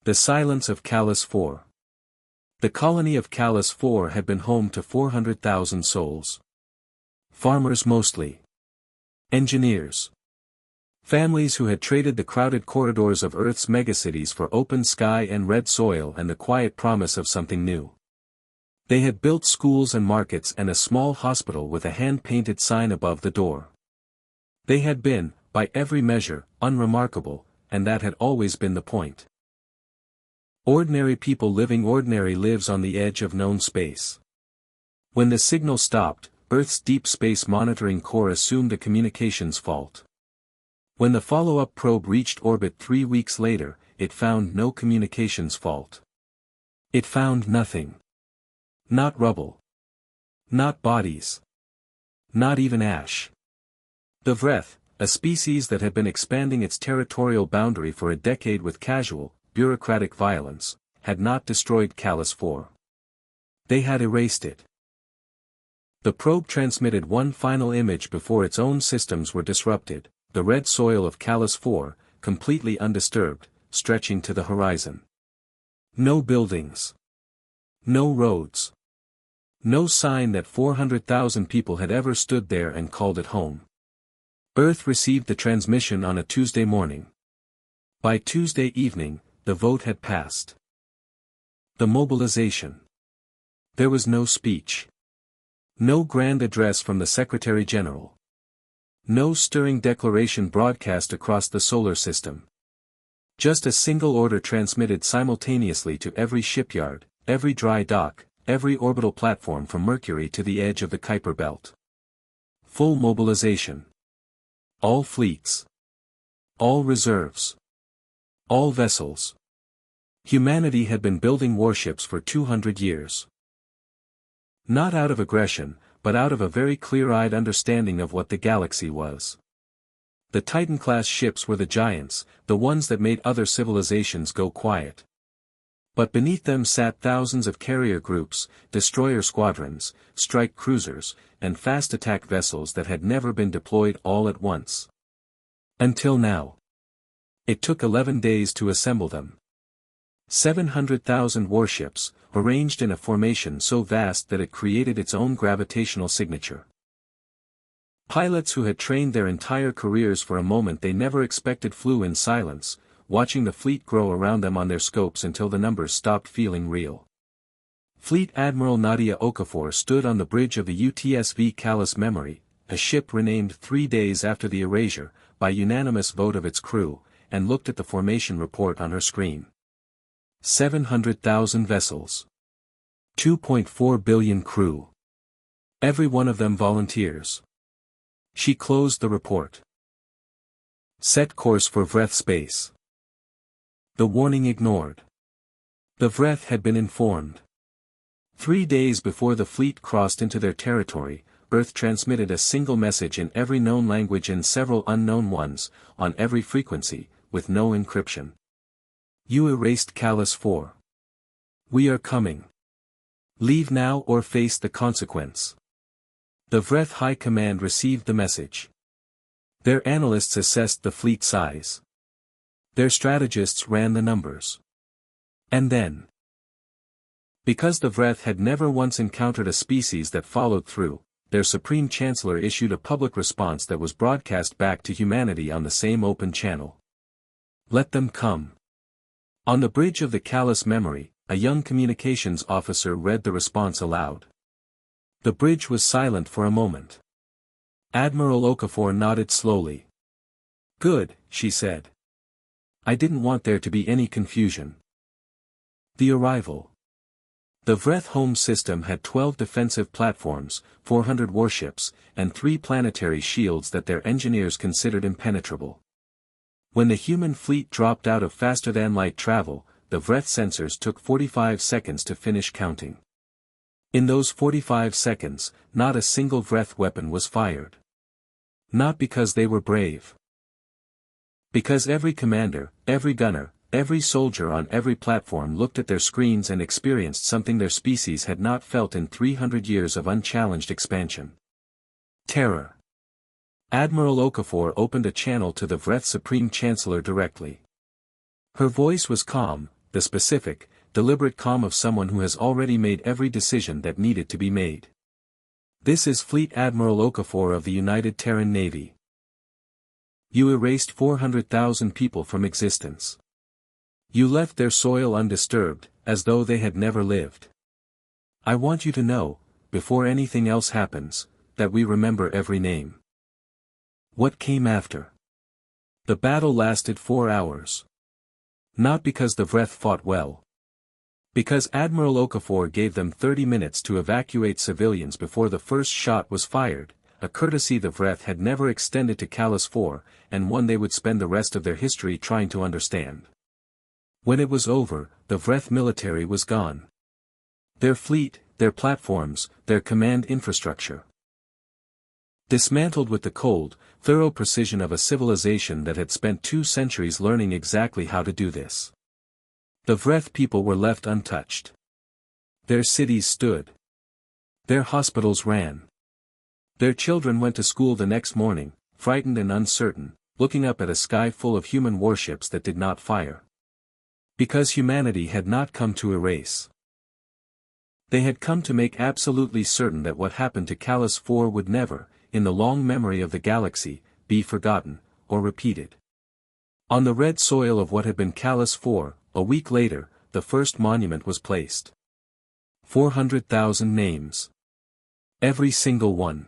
The silence of Callus 4. The colony of Callus 4 had been home to 400,000 souls. Farmers mostly. Engineers. Families who had traded the crowded corridors of Earth's megacities for open sky and red soil and the quiet promise of something new. They had built schools and markets and a small hospital with a hand-painted sign above the door. They had been, by every measure, unremarkable, and that had always been the point. Ordinary people living ordinary lives on the edge of known space. When the signal stopped, Earth's Deep Space Monitoring Corps assumed a communications fault. When the follow-up probe reached orbit 3 weeks later, it found no communications fault. It found nothing. Not rubble. Not bodies. Not even ash. The Vreth, a species that had been expanding its territorial boundary for a decade with casual, bureaucratic violence, had not destroyed Callus 4. They had erased it. The probe transmitted one final image before its own systems were disrupted, the red soil of Callus 4, completely undisturbed, stretching to the horizon. No buildings. No roads. No sign that 400,000 people had ever stood there and called it home. Earth received the transmission on a Tuesday morning. By Tuesday evening, the vote had passed. The mobilization. There was no speech. No grand address from the Secretary General. No stirring declaration broadcast across the solar system. Just a single order transmitted simultaneously to every shipyard, every dry dock, every orbital platform from Mercury to the edge of the Kuiper Belt. Full mobilization. All fleets. All reserves. All vessels. Humanity had been building warships for 200 years. Not out of aggression, but out of a very clear-eyed understanding of what the galaxy was. The Titan-class ships were the giants, the ones that made other civilizations go quiet. But beneath them sat thousands of carrier groups, destroyer squadrons, strike cruisers, and fast attack vessels that had never been deployed all at once. Until now. It took 11 days to assemble them. 700,000 warships, arranged in a formation so vast that it created its own gravitational signature. Pilots who had trained their entire careers for a moment they never expected flew in silence, watching the fleet grow around them on their scopes until the numbers stopped feeling real. Fleet Admiral Nadia Okafor stood on the bridge of the UTSV Callus Memory, a ship renamed 3 days after the erasure, by unanimous vote of its crew, and looked at the formation report on her screen. 700,000 vessels. 2.4 billion crew. Every one of them volunteers. She closed the report. Set course for Vreth space. The warning ignored. The Vreth had been informed. 3 days before the fleet crossed into their territory, Earth transmitted a single message in every known language and several unknown ones, on every frequency, with no encryption. You erased Callus 4. We are coming. Leave now or face the consequence. The Vreth High Command received the message. Their analysts assessed the fleet size. Their strategists ran the numbers. And then. Because the Vreth had never once encountered a species that followed through, their Supreme Chancellor issued a public response that was broadcast back to humanity on the same open channel. Let them come. On the bridge of the Callus Memory, a young communications officer read the response aloud. The bridge was silent for a moment. Admiral Okafor nodded slowly. Good, she said. I didn't want there to be any confusion. The arrival. The Vreth home system had 12 defensive platforms, 400 warships, and 3 planetary shields that their engineers considered impenetrable. When the human fleet dropped out of faster-than-light travel, the Vreth sensors took 45 seconds to finish counting. In those 45 seconds, not a single Vreth weapon was fired. Not because they were brave. Because every commander, every gunner, every soldier on every platform looked at their screens and experienced something their species had not felt in 300 years of unchallenged expansion. Terror. Admiral Okafor opened a channel to the Vreth Supreme Chancellor directly. Her voice was calm, the specific, deliberate calm of someone who has already made every decision that needed to be made. This is Fleet Admiral Okafor of the United Terran Navy. You erased 400,000 people from existence. You left their soil undisturbed, as though they had never lived. I want you to know, before anything else happens, that we remember every name. What came after? The battle lasted 4 hours. Not because the Vreth fought well. Because Admiral Okafor gave them 30 minutes to evacuate civilians before the first shot was fired, a courtesy the Vreth had never extended to Callus IV, and one they would spend the rest of their history trying to understand. When it was over, the Vreth military was gone. Their fleet, their platforms, their command infrastructure. Dismantled with the cold, thorough precision of a civilization that had spent 2 centuries learning exactly how to do this. The Vreth people were left untouched. Their cities stood. Their hospitals ran. Their children went to school the next morning, frightened and uncertain, looking up at a sky full of human warships that did not fire. Because humanity had not come to erase. They had come to make absolutely certain that what happened to Callus IV would never, in the long memory of the galaxy, be forgotten, or repeated. On the red soil of what had been Callus IV, a week later, the first monument was placed. 400,000 names. Every single one.